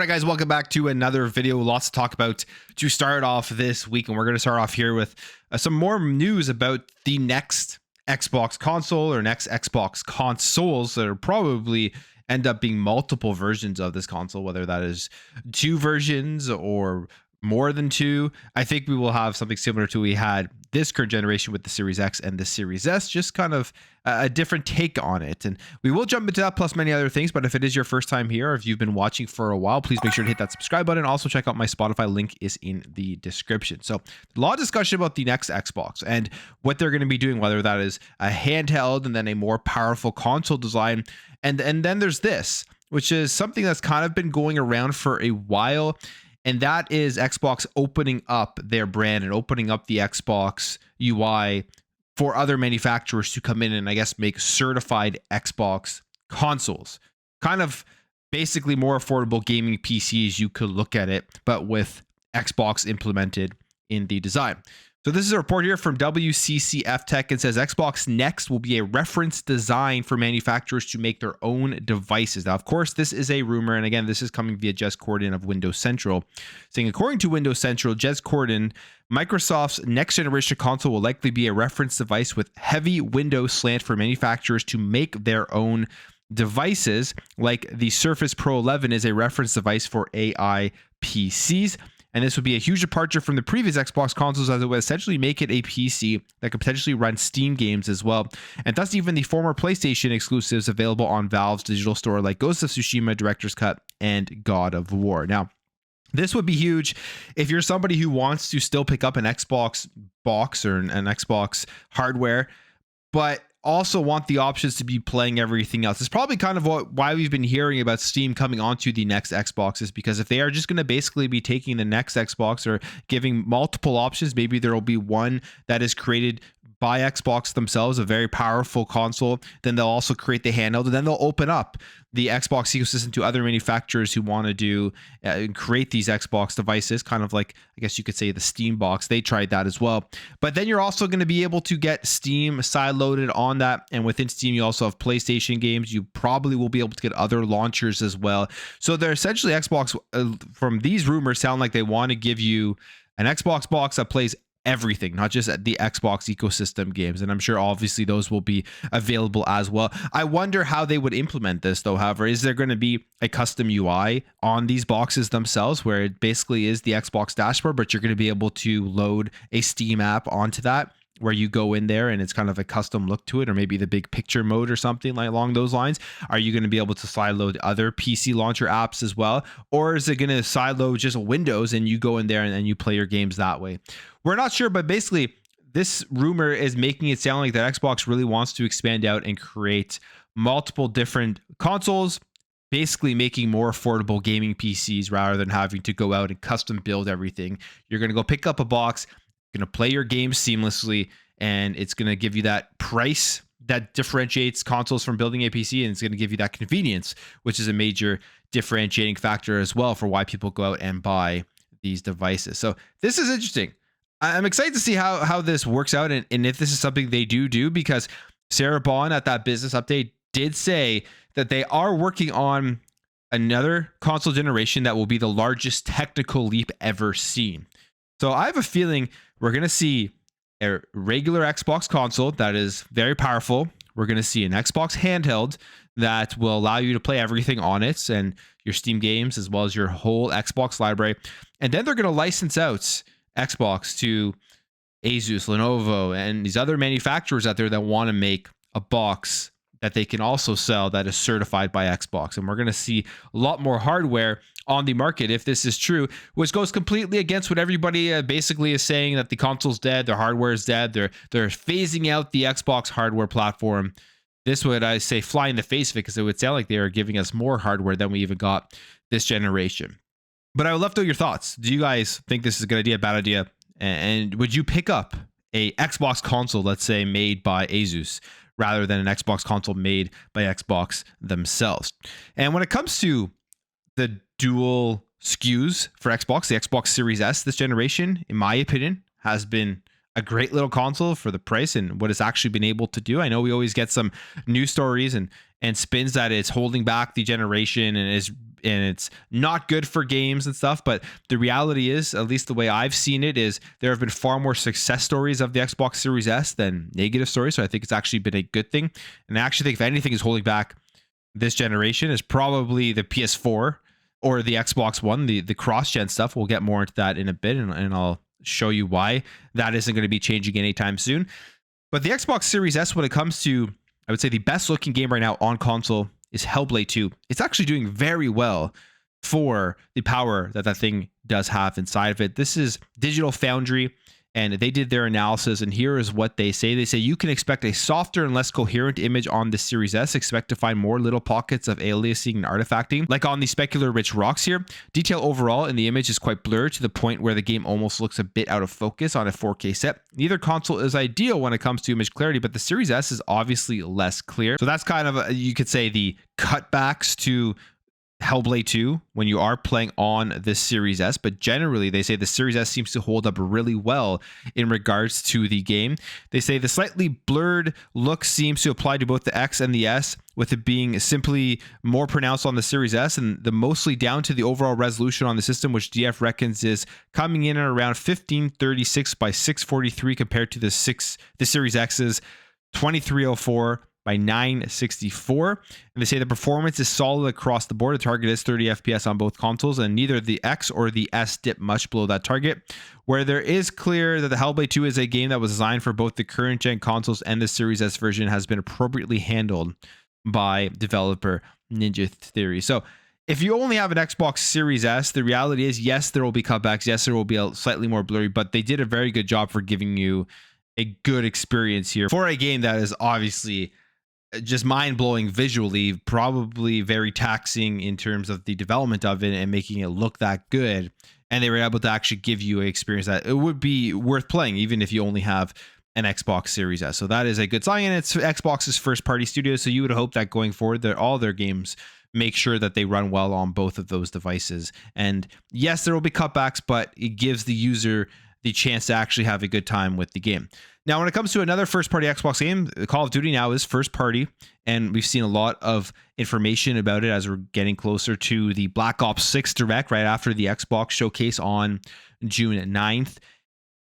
right, guys, welcome back to another video. Lots to talk about to start off this week, and we're going to start off here with some more news about the next Xbox console or next Xbox consoles that are probably end up being multiple versions of this console, whether that is 2 versions or more than 2. I think we will have something similar to what we had this current generation with the Series X and the Series S, just kind of a different take on it. And we will jump into that plus many other things. But if it is your first time here, or if you've been watching for a while, please make sure to hit that subscribe button. Also check out my Spotify, link is in the description. So a lot of discussion about the next Xbox and what they're going to be doing, whether that is a handheld and then a more powerful console design. And then there's this, which is something that's kind of been going around for a while. And that is Xbox opening up their brand and opening up the Xbox UI for other manufacturers to come in and, I guess, make certified Xbox consoles. Kind of basically more affordable gaming PCs, you could look at it, but with Xbox implemented in the design. So this is a report here from WCCF Tech. It says Xbox Next will be a reference design for manufacturers to make their own devices. Now, of course, this is a rumor. And again, this is coming via Jez Corden of Windows Central, saying, according to Windows Central, Jez Corden, Microsoft's next generation console will likely be a reference device with heavy Windows slant for manufacturers to make their own devices, like the Surface Pro 11 is a reference device for AI PCs. And this would be a huge departure from the previous Xbox consoles, as it would essentially make it a PC that could potentially run Steam games as well. And thus even the former PlayStation exclusives available on Valve's digital store like Ghost of Tsushima, Director's Cut, and God of War. Now, this would be huge if you're somebody who wants to still pick up an Xbox box or an Xbox hardware, but also want the options to be playing everything else. It's probably kind of why we've been hearing about Steam coming onto the next Xbox, is because if they are just going to basically be taking the next Xbox or giving multiple options, maybe there will be one that is created by Xbox themselves, a very powerful console. Then they'll also create the handheld, and then they'll open up the Xbox ecosystem to other manufacturers who want to do create these Xbox devices, kind of like, I guess you could say, the Steam box. They tried that as well. But then you're also going to be able to get Steam sideloaded on that, and within Steam you also have PlayStation games. You probably will be able to get other launchers as well. So they're essentially, Xbox, from these rumors, sound like they want to give you an Xbox box that plays everything, not just the Xbox ecosystem games. And I'm sure obviously those will be available as well. I wonder how they would implement this though. However, is there going to be a custom UI on these boxes themselves where it basically is the Xbox dashboard, but you're going to be able to load a Steam app onto that, where you go in there and it's kind of a custom look to it, or maybe the big picture mode or something like along those lines? Are you going to be able to sideload other PC launcher apps as well? Or is it going to sideload just Windows and you go in there and then you play your games that way? We're not sure, but basically this rumor is making it sound like that Xbox really wants to expand out and create multiple different consoles, basically making more affordable gaming PCs rather than having to go out and custom build everything. You're going to go pick up a box, going to play your games seamlessly, and it's going to give you that price that differentiates consoles from building a PC, and it's going to give you that convenience, which is a major differentiating factor as well for why people go out and buy these devices. So this is interesting. I'm excited to see how this works out, and if this is something they do, because Sarah Bond at that business update did say that they are working on another console generation that will be the largest technical leap ever seen. So I have a feeling we're going to see a regular Xbox console that is very powerful. We're going to see an Xbox handheld that will allow you to play everything on it and your Steam games as well as your whole Xbox library. And then they're going to license out Xbox to Asus, Lenovo, and these other manufacturers out there that want to make a box that they can also sell that is certified by Xbox. And we're going to see a lot more hardware on the market if this is true, which goes completely against what everybody basically is saying, that the console's dead, their hardware is dead, they're phasing out the Xbox hardware platform. This would, I say, fly in the face of it, because it would sound like they are giving us more hardware than we even got this generation. But I would love to know your thoughts. Do you guys think this is a good idea, bad idea? And would you pick up a Xbox console, let's say, made by Asus, rather than an Xbox console made by Xbox themselves? And when it comes to the dual SKUs for Xbox, the Xbox Series S this generation, in my opinion, has been a great little console for the price and what it's actually been able to do. I know we always get some news stories and spins that it's holding back the generation and is and it's not good for games and stuff. But the reality is, at least the way I've seen it, is there have been far more success stories of the Xbox Series S than negative stories. So I think it's actually been a good thing. And I actually think if anything is holding back this generation is probably the PS4 or the Xbox One, the cross-gen stuff. We'll get more into that in a bit, and I'll show you why that isn't going to be changing anytime soon. But the Xbox Series S, when it comes to, I would say, the best looking game right now on console is Hellblade 2. It's actually doing very well for the power that that thing does have inside of it. This is Digital Foundry, and they did their analysis, and here is what they say. They say you can expect a softer and less coherent image on the Series S. Expect to find more little pockets of aliasing and artifacting, like on the specular-rich rocks here. Detail overall in the image is quite blurred to the point where the game almost looks a bit out of focus on a 4K set. Neither console is ideal when it comes to image clarity, but the Series S is obviously less clear. So that's kind of, you could say, the cutbacks to Hellblade 2 when you are playing on this Series S, but generally they say the Series S seems to hold up really well in regards to the game. They say the slightly blurred look seems to apply to both the X and the S, with it being simply more pronounced on the Series S, and the mostly down to the overall resolution on the system, which DF reckons is coming in at around 1536 by 643 compared to the Series X's 2304 by 964. And they say the performance is solid across the board. The target is 30 FPS on both consoles, and neither the X or the S dip much below that target. Where there is clear that the Hellblade 2 is a game that was designed for both the current gen consoles and the Series S version has been appropriately handled by developer Ninja Theory. So if you only have an Xbox Series S, the reality is, yes, there will be cutbacks. Yes, there will be a slightly more blurry, but they did a very good job for giving you a good experience here for a game that is obviously just mind-blowing visually, probably very taxing in terms of the development of it and making it look that good. And they were able to actually give you an experience that it would be worth playing, even if you only have an Xbox Series S. So that is a good sign, and it's Xbox's first-party studio, so you would hope that going forward, that all their games make sure that they run well on both of those devices. And yes, there will be cutbacks, but it gives the user the chance to actually have a good time with the game. Now, when it comes to another first-party Xbox game, Call of Duty now is first-party, and we've seen a lot of information about it as we're getting closer to the Black Ops 6 Direct right after the Xbox showcase on June 9th.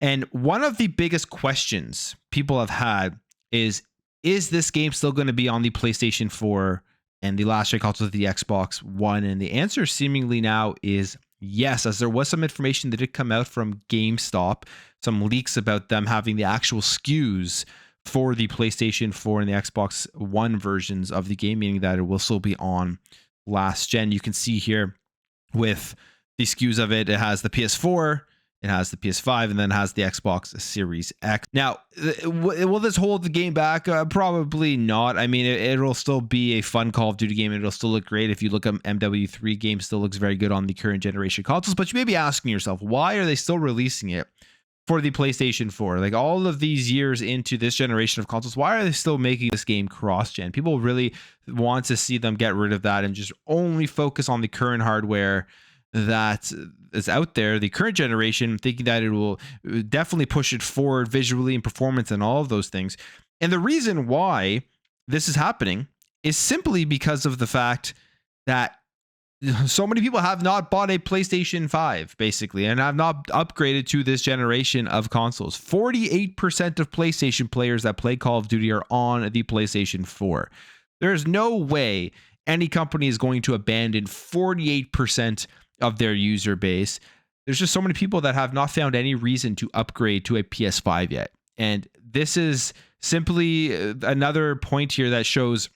And one of the biggest questions people have had is this game still going to be on the PlayStation 4 and the last gen consoles of the Xbox One? And the answer seemingly now is yes, as there was some information that did come out from GameStop, some leaks about them having the actual SKUs for the PlayStation 4 and the Xbox One versions of the game, meaning that it will still be on last gen. You can see here with the SKUs of it, it has the PS4, it has the PS5, and then it has the Xbox Series X. Now, will this hold the game back? Probably not. I mean, it'll still be a fun Call of Duty game. It'll still look great. If you look at MW3 game, still looks very good on the current generation consoles. But you may be asking yourself, why are they still releasing it for the PlayStation 4? Like, all of these years into this generation of consoles, why are they still making this game cross-gen? People really want to see them get rid of that and just only focus on the current hardware that is out there, the current generation, thinking that it will definitely push it forward visually and performance and all of those things. And the reason why this is happening is simply because of the fact that so many people have not bought a PlayStation 5, basically, and have not upgraded to this generation of consoles. 48% of PlayStation players that play Call of Duty are on the PlayStation 4. There's no way any company is going to abandon 48% of their user base. There's just so many people that have not found any reason to upgrade to a PS5 yet. And this is simply another point here that shows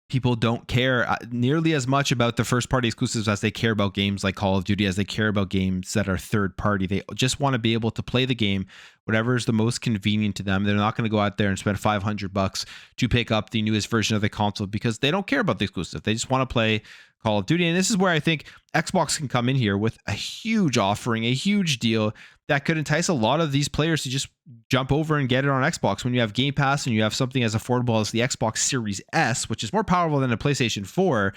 people don't care nearly as much about the first party exclusives as they care about games like Call of Duty, as they care about games that are third party. They just want to be able to play the game, whatever is the most convenient to them. They're not going to go out there and spend $500 to pick up the newest version of the console because they don't care about the exclusive. They just want to play Call of Duty. And this is where I think Xbox can come in here with a huge offering, a huge deal that could entice a lot of these players to just jump over and get it on Xbox. When you have Game Pass and you have something as affordable as the Xbox Series S, which is more powerful than a PlayStation 4,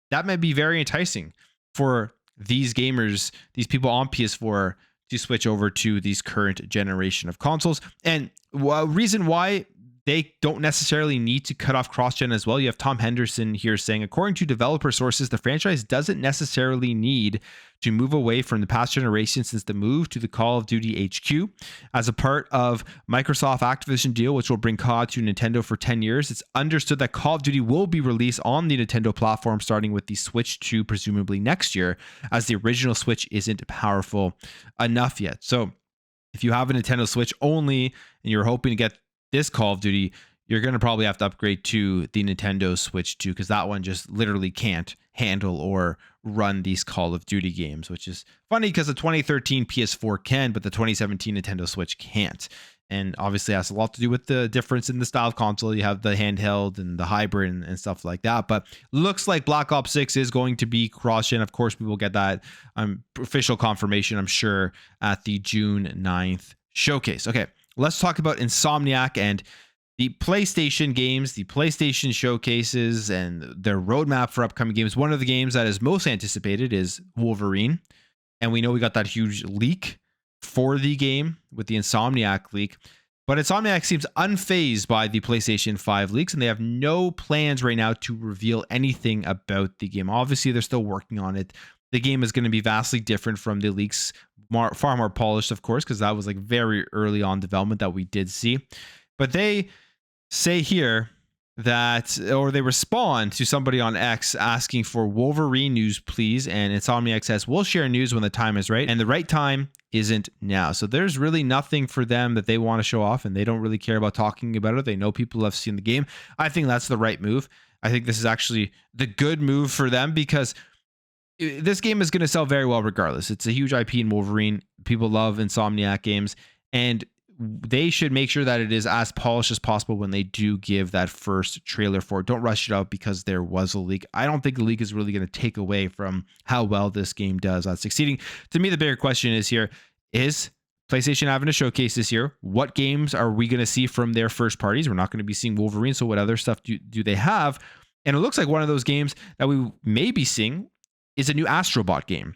that might be very enticing for these gamers, these people on PS4, to switch over to these current generation of consoles. And reason why they don't necessarily need to cut off cross-gen as well. You have Tom Henderson here saying, according to developer sources, the franchise doesn't necessarily need to move away from the past generation since the move to the Call of Duty HQ. As a part of Microsoft Activision deal, which will bring COD to Nintendo for 10 years, it's understood that Call of Duty will be released on the Nintendo platform starting with the Switch 2 presumably next year, as the original Switch isn't powerful enough yet. So if you have a Nintendo Switch only and you're hoping to get this Call of Duty, you're going to probably have to upgrade to the Nintendo Switch 2, because that one just literally can't handle or run these Call of Duty games, which is funny because the 2013 PS4 can, but the 2017 Nintendo Switch can't. And obviously it has a lot to do with the difference in the style of console. You have the handheld and the hybrid and stuff like that. But looks like Black Ops 6 is going to be cross-gen. Of course, we will get that official confirmation, I'm sure, at the June 9th showcase. Okay, let's talk about Insomniac and the PlayStation games, the PlayStation showcases, and their roadmap for upcoming games. One of the games that is most anticipated is Wolverine. And we know we got that huge leak for the game with the Insomniac leak. But Insomniac seems unfazed by the PlayStation 5 leaks, and they have no plans right now to reveal anything about the game. Obviously, they're still working on it. The game is going to be vastly different from the leaks, far more polished, of course, because that was like very early on development that we did see. But they say here that, or they respond to somebody on X asking for Wolverine news, please. And Insomniac says, we'll share news when the time is right. And the right time isn't now. So there's really nothing for them that they want to show off, and they don't really care about talking about it. They know people have seen the game. I think that's the right move. I think this is actually the good move for them, because this game is going to sell very well regardless. It's a huge IP in Wolverine. People love Insomniac games, and they should make sure that it is as polished as possible when they do give that first trailer for it. Don't rush it out because there was a leak. I don't think the leak is really going to take away from how well this game does at succeeding. To me, the bigger question is here, is PlayStation having a showcase this year? What games are we going to see from their first parties? We're not going to be seeing Wolverine, so what other stuff do they have? And it looks like one of those games that we may be seeing is a new Astro Bot game.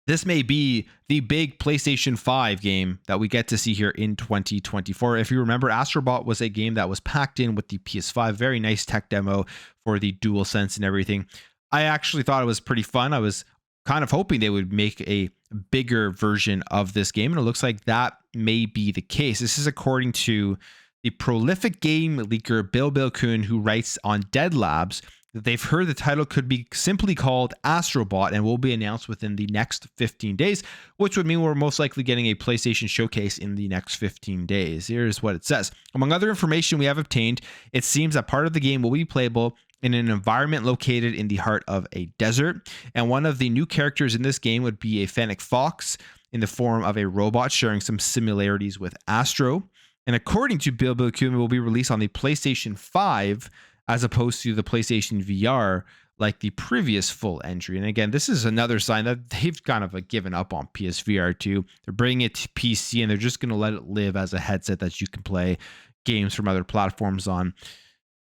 This may be the big PlayStation 5 game that we get to see here in 2024. If you remember, Astro Bot was a game that was packed in with the PS5. Very nice tech demo for the DualSense and everything. I actually thought it was pretty fun. I was kind of hoping they would make a bigger version of this game, and it looks like that may be the case. This is according to the prolific game leaker Bill Kuhn, who writes on Dead Labs, that they've heard the title could be simply called Astro Bot and will be announced within the next 15 days, which would mean we're most likely getting a PlayStation showcase in the next 15 days. Here's what it says. Among other information we have obtained, it seems that part of the game will be playable in an environment located in the heart of a desert, and one of the new characters in this game would be a fennec fox in the form of a robot, sharing some similarities with Astro. And according to Bill Kuhn, it will be released on the PlayStation 5 as opposed to the PlayStation VR, like the previous full entry. And again, this is another sign that they've kind of given up on PSVR 2. They're bringing it to PC, and they're just going to let it live as a headset that you can play games from other platforms on.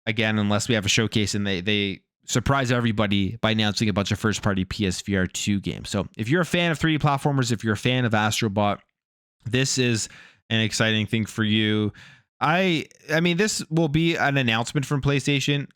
Again, unless we have a showcase and they surprise everybody by announcing a bunch of first-party PSVR 2 games. So if you're a fan of 3D platformers, if you're a fan of Astro Bot, this is an exciting thing for you. I mean, this will be an announcement from PlayStation.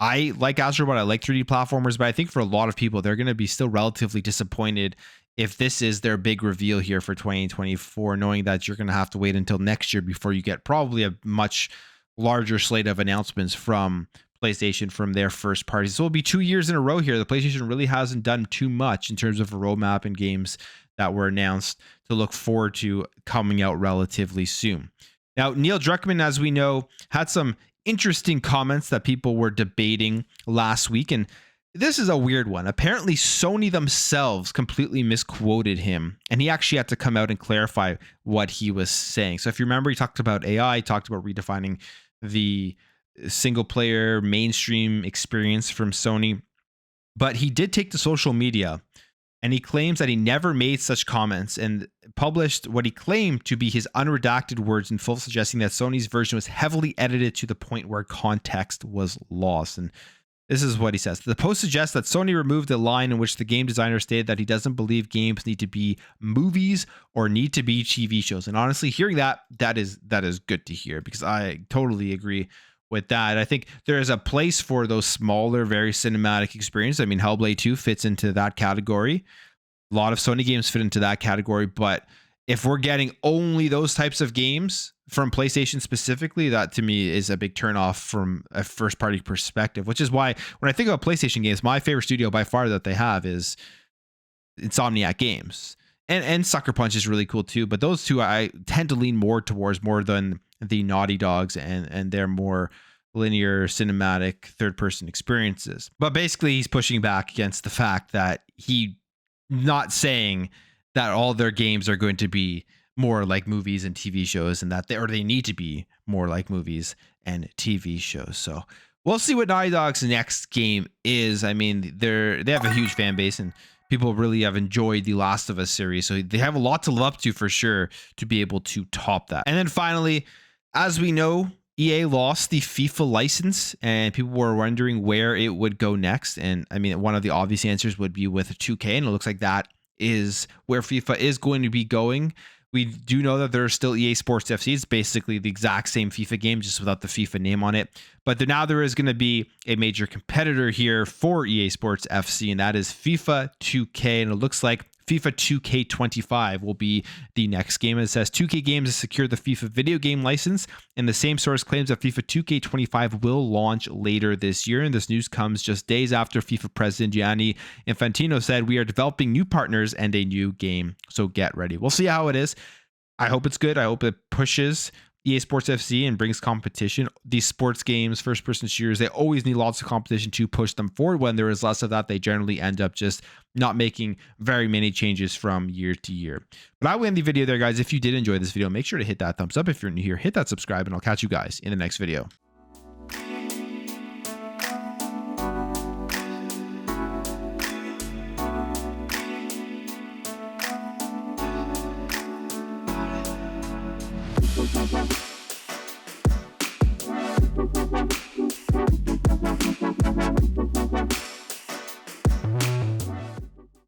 I like Astro Bot. I like 3D platformers, but I think for a lot of people, they're going to be still relatively disappointed if this is their big reveal here for 2024, knowing that you're going to have to wait until next year before you get probably a much larger slate of announcements from PlayStation from their first parties. So it'll be 2 years in a row here. The PlayStation really hasn't done too much in terms of a roadmap and games that were announced to look forward to coming out relatively soon. Now, Neil Druckmann, as we know, had some interesting comments that people were debating last week, and this is a weird one. Apparently, Sony themselves completely misquoted him, and he actually had to come out and clarify what he was saying. So if you remember, he talked about AI, talked about redefining the single-player mainstream experience from Sony, but he did take to social media, and he claims that he never made such comments and published what he claimed to be his unredacted words in full, suggesting that Sony's version was heavily edited to the point where context was lost. And This is what he says. The post suggests that Sony removed a line in which the game designer stated that he doesn't believe games need to be movies or need to be TV shows. And honestly, hearing that is good to hear, because I totally agree with that. I think there is a place for those smaller, very cinematic experiences. I mean, Hellblade 2 fits into that category. A lot of Sony games fit into that category, but if we're getting only those types of games from PlayStation specifically, that to me is a big turnoff from a first party perspective, which is why when I think about PlayStation games, my favorite studio by far that they have is Insomniac Games. And Sucker Punch is really cool too, but those two I tend to lean more towards more than the Naughty Dogs and their more linear cinematic third person experiences. But basically he's pushing back against the fact that he not saying that all their games are going to be more like movies and TV shows, and that they need to be more like movies and TV shows. So we'll see what Naughty Dog's next game is. I mean, they have a huge fan base and people really have enjoyed the Last of Us series, so they have a lot to live up to for sure to be able to top that. And then finally, as we know, EA lost the FIFA license and people were wondering where it would go next. And I mean, one of the obvious answers would be with 2K, and it looks like that is where FIFA is going to be going. We do know that there's still EA Sports FC. It's basically the exact same FIFA game, just without the FIFA name on it. But now there is going to be a major competitor here for EA Sports FC, and that is FIFA 2K. And it looks like FIFA 2K25 will be the next game. It says 2K Games has secured the FIFA video game license, and the same source claims that FIFA 2K25 will launch later this year. And this news comes just days after FIFA president Gianni Infantino said, "We are developing new partners and a new game, so get ready." We'll see how it is. I hope it's good. I hope it pushes EA Sports FC and brings competition. These sports games, first-person shooters, they always need lots of competition to push them forward. When there is less of that, they generally end up just not making very many changes from year to year. But I will end the video there, guys. If you did enjoy this video, make sure to hit that thumbs up. If you're new here, hit that subscribe, and I'll catch you guys in the next video. Bye.